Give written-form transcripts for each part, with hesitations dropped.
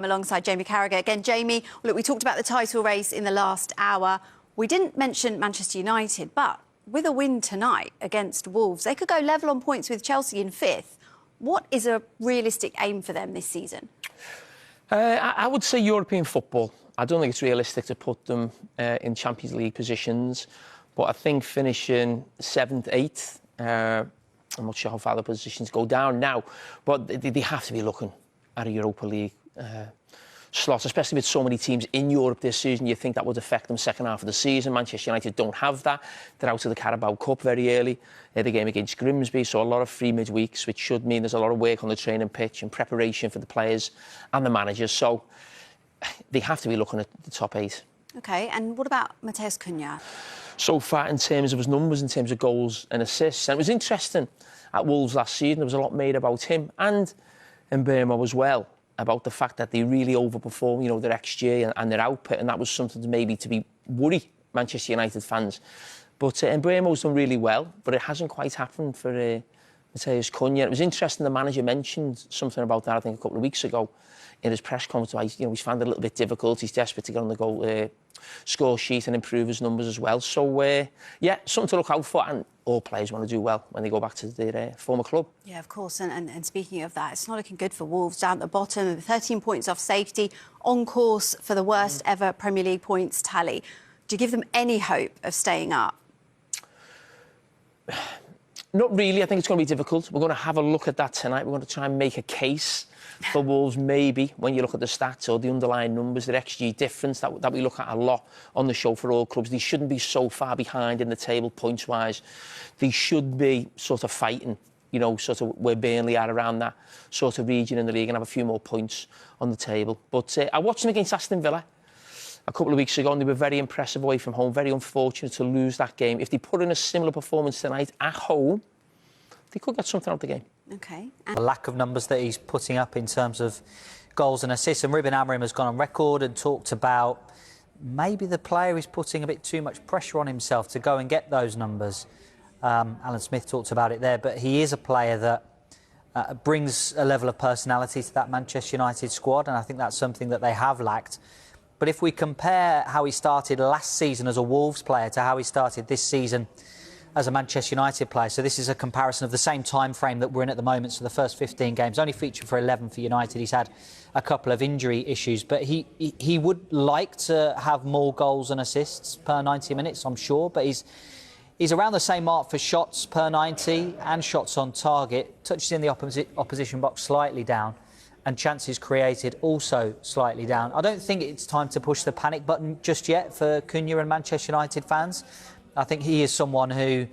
Alongside Jamie Carragher. Again, Jamie, look, we talked about the title race in the last hour. We didn't mention Manchester United, but with a win tonight against Wolves, they could go level on points with Chelsea in fifth. What is a realistic aim for them this season? I would say European football. I don't think it's realistic to put them in Champions League positions, but I think finishing 7th, 8th, I'm not sure how far the positions go down now, but they have to be looking at a Europa League slot, especially with so many teams in Europe this season. You think that would affect them second half of the season. Manchester United don't have that. They're out of the Carabao Cup very early. The game against Grimsby, so a lot of free midweeks, which should mean there's a lot of work on the training pitch and preparation for the players and the managers. So they have to be looking at the top 8. OK, and what about Matheus Cunha? So far, in terms of his numbers, in terms of goals and assists, and it was interesting at Wolves last season, there was a lot made about him and Mbeumo as well, about the fact that they really overperform, you know, their XG and their output, and that was something to maybe to be worry Manchester United fans. But Mbeumo's done really well, but it hasn't quite happened for Matheus Cunha. It was interesting, the manager mentioned something about that, I think, a couple of weeks ago in his press conference. You know, he's found it a little bit difficult. He's desperate to get on the goal score sheet and improve his numbers as well. So, yeah, something to look out for, and all players want to do well when they go back to their former club. Yeah, of course, and speaking of that, it's not looking good for Wolves down at the bottom, 13 points off safety, on course for the worst ever Premier League points tally. Do you give them any hope of staying up? Not really. I think it's going to be difficult. We're going to have a look at that tonight. We're going to try and make a case for Wolves, maybe, when you look at the stats or the underlying numbers, the XG difference that we look at a lot on the show for all clubs. They shouldn't be so far behind in the table points-wise. They should be sort of fighting, you know, sort of where Burnley are, around that sort of region in the league, and have a few more points on the table. But I watched them against Aston Villa a couple of weeks ago, and they were very impressive away from home. Very unfortunate to lose that game. If they put in a similar performance tonight at home, they could get something out of the game. OK. The lack of numbers that he's putting up in terms of goals and assists. And Ruben Amorim has gone on record and talked about maybe the player is putting a bit too much pressure on himself to go and get those numbers. Alan Smith talked about it there, but he is a player that brings a level of personality to that Manchester United squad, and I think that's something that they have lacked. But if we compare how he started last season as a Wolves player to how he started this season as a Manchester United player, so this is a comparison of the same time frame that we're in at the moment, so the first 15 games, only featured for 11 for United. He's had a couple of injury issues, but he would like to have more goals and assists per 90 minutes, I'm sure, but he's around the same mark for shots per 90 and shots on target, touches in the opposition box slightly down, and chances created also slightly down. I don't think it's time to push the panic button just yet for Cunha and Manchester United fans. I think he is someone who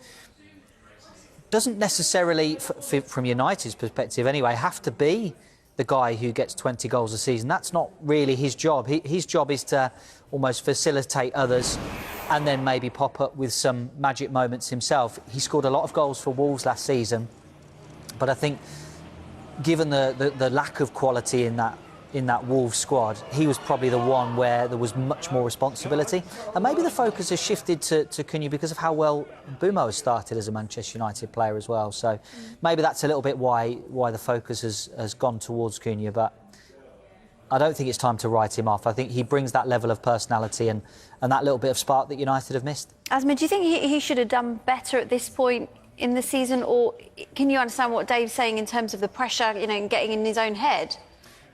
doesn't necessarily, from United's perspective anyway, have to be the guy who gets 20 goals a season. That's not really his job. His job is to almost facilitate others and then maybe pop up with some magic moments himself. He scored a lot of goals for Wolves last season, but I think given the lack of quality in that Wolves squad, he was probably the one where there was much more responsibility. And maybe the focus has shifted to Cunha because of how well Mbeumo has started as a Manchester United player as well. So maybe that's a little bit why the focus has gone towards Cunha. But I don't think it's time to write him off. I think he brings that level of personality and that little bit of spark that United have missed. Asma, do you think he should have done better at this point in the season? Or can you understand what Dave's saying in terms of the pressure, you know, and getting in his own head?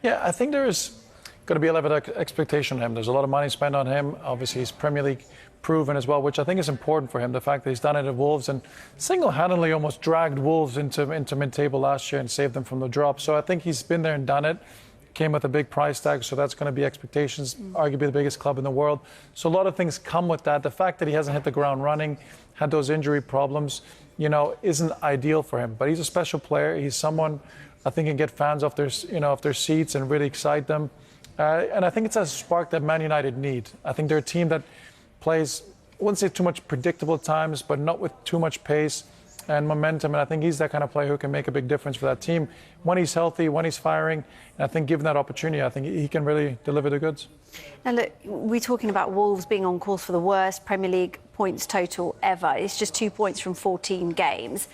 Yeah, I think there is going to be a level of expectation on him. There's a lot of money spent on him. Obviously, he's Premier League proven as well, which I think is important for him. The fact that he's done it at Wolves and single-handedly almost dragged Wolves into mid-table last year and saved them from the drop. So I think he's been there and done it. Came with a big price tag, so that's going to be expectations. Arguably the biggest club in the world. So a lot of things come with that. The fact that he hasn't hit the ground running, had those injury problems, you know, isn't ideal for him. But he's a special player. He's someone I think can get fans off their seats and really excite them. And I think it's a spark that Man United need. I think they're a team that plays, I wouldn't say too much predictable at times, but not with too much pace and momentum. And I think he's that kind of player who can make a big difference for that team when he's healthy, when he's firing. And I think given that opportunity, I think he can really deliver the goods. Now, look, we're talking about Wolves being on course for the worst Premier League points total ever. It's just 2 points from 14 games.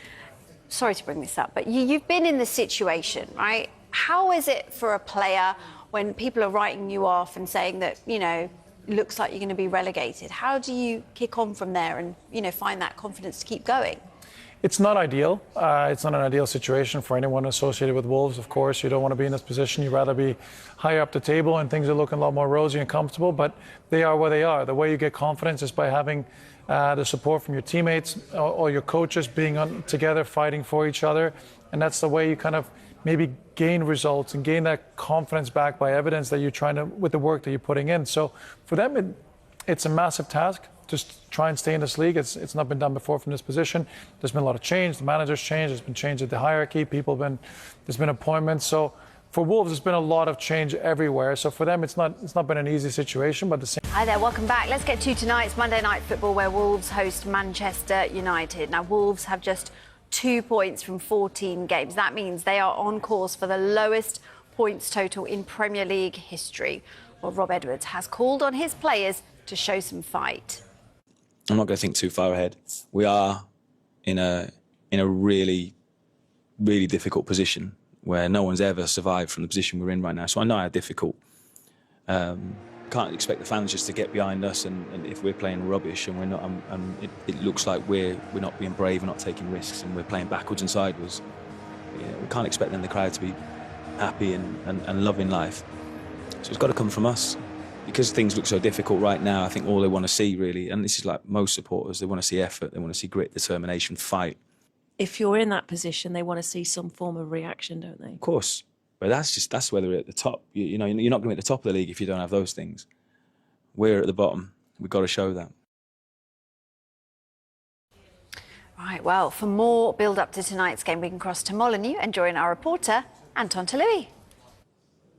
Sorry to bring this up, but you've been in the situation, right? How is it for a player when people are writing you off and saying that, you know, looks like you're going to be relegated? How do you kick on from there and, you know, find that confidence to keep going? It's not ideal. It's not an ideal situation for anyone associated with Wolves, of course. You don't want to be in this position. You'd rather be higher up the table and things are looking a lot more rosy and comfortable, but they are where they are. The way you get confidence is by having the support from your teammates or your coaches, being together, fighting for each other. And that's the way you kind of maybe gain results and gain that confidence back by evidence that you're trying to, with the work that you're putting in. So for them, it's a massive task. Just try and stay in this league. It's not been done before from this position. There's been a lot of change. The manager's changed. There's been change at the hierarchy. There's been appointments. So for Wolves, there's been a lot of change everywhere. So for them, it's not been an easy situation, but the same. Hi there, welcome back. Let's get to tonight's Monday Night Football, where Wolves host Manchester United. Now, Wolves have just 2 points from 14 games. That means they are on course for the lowest points total in Premier League history. Well, Rob Edwards has called on his players to show some fight. I'm not going to think too far ahead. We are in a really, really difficult position where no one's ever survived from the position we're in right now. So I know how difficult. Can't expect the fans just to get behind us, and if we're playing rubbish and we're not, it looks like we're not being brave, we're not taking risks, and we're playing backwards and sideways. We can't expect then the crowd to be happy and loving life. So it's got to come from us. Because things look so difficult right now, I think all they want to see really, and this is like most supporters, they want to see effort, they want to see grit, determination, fight. If you're in that position, they want to see some form of reaction, don't they? Of course, but that's where they're at the top. You know, you're not going to be at the top of the league if you don't have those things. We're at the bottom. We've got to show that. Right, well, for more build-up to tonight's game, we can cross to Molineux and join our reporter, Anton Tolui.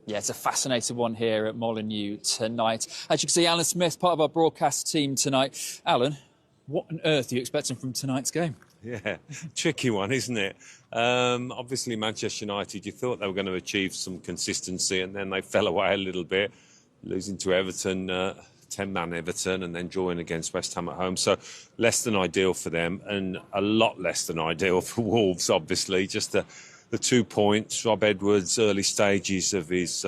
Yeah, it's a fascinating one here at Molineux tonight. As you can see, Alan Smith, part of our broadcast team tonight. Alan, what on earth are you expecting from tonight's game? Yeah, tricky one, isn't it? Obviously, Manchester United, you thought they were going to achieve some consistency, and then they fell away a little bit, losing to Everton, 10-man Everton, and then drawing against West Ham at home. So less than ideal for them, and a lot less than ideal for Wolves, obviously. Just the 2 points, Rob Edwards, early stages of his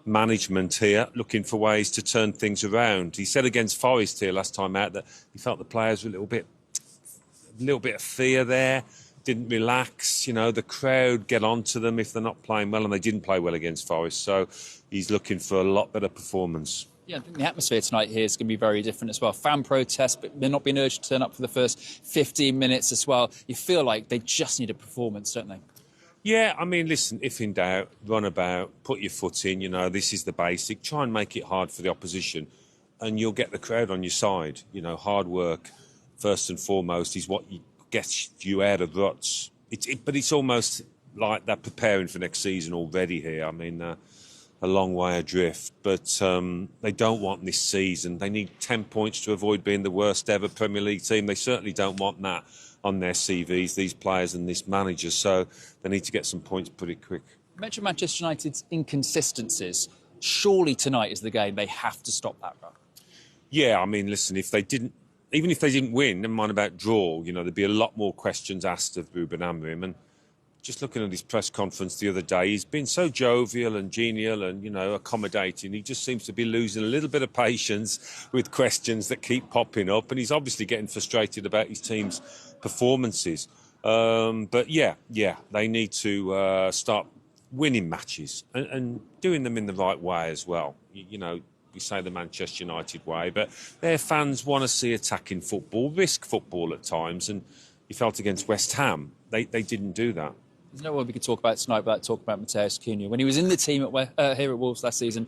management here, looking for ways to turn things around. He said against Forest here last time out that he felt the players were a little bit of fear there, didn't relax. You know, the crowd get onto them if they're not playing well, and they didn't play well against Forest. So he's looking for a lot better performance. Yeah, I think the atmosphere tonight here is going to be very different as well. Fan protests, but they're not being urged to turn up for the first 15 minutes as well. You feel like they just need a performance, don't they? Yeah, I mean, listen, if in doubt, run about, put your foot in, you know, this is the basic. Try and make it hard for the opposition and you'll get the crowd on your side. You know, hard work, first and foremost, is what gets you out of ruts. But it's almost like they're preparing for next season already here. I mean, a long way adrift. But they don't want this season. They need 10 points to avoid being the worst ever Premier League team. They certainly don't want that on their CVs, these players and this manager, so they need to get some points pretty quick. You mentioned Manchester United's inconsistencies. Surely tonight is the game they have to stop that run. Yeah, I mean, listen, even if they didn't win, never mind about draw, you know, there'd be a lot more questions asked of Ruben Amorim. And just looking at his press conference the other day, he's been so jovial and genial and, you know, accommodating. He just seems to be losing a little bit of patience with questions that keep popping up. And he's obviously getting frustrated about his team's performances. But yeah, they need to start winning matches and doing them in the right way as well. You know, we say the Manchester United way, but their fans want to see attacking football, risk football at times. And you felt against West Ham, they didn't do that. There's no one we could talk about tonight without talking about Matheus Cunha. When he was in the team here at Wolves last season,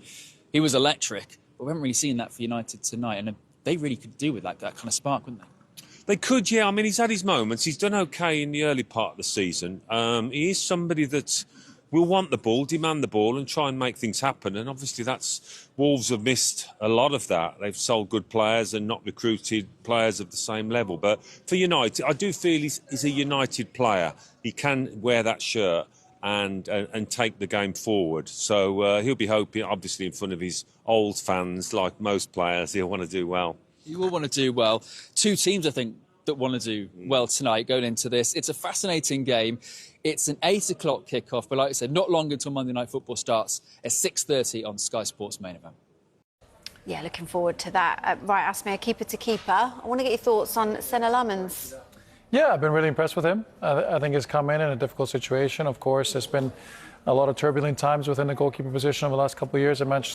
he was electric. But we haven't really seen that for United tonight. And they really could do with that kind of spark, wouldn't they? They could, yeah. I mean, he's had his moments. He's done OK in the early part of the season. He is somebody that will want the ball, demand the ball and try and make things happen. And obviously Wolves have missed a lot of that. They've sold good players and not recruited players of the same level. But for United, I do feel he's a United player. He can wear that shirt and take the game forward. So he'll be hoping, obviously, in front of his old fans, like most players, he'll want to do well. You will want to do well. Two teams, I think, that want to do well tonight going into this. It's a fascinating game. It's an 8 o'clock kickoff, but like I said, not long until Monday Night Football starts at 6:30 on Sky Sports Main Event. Yeah, looking forward to that. Right, Asmir, keeper to keeper. I want to get your thoughts on Senna Lamans. Yeah, I've been really impressed with him. I think he's come in a difficult situation. Of course, there's been a lot of turbulent times within the goalkeeper position over the last couple of years at Manchester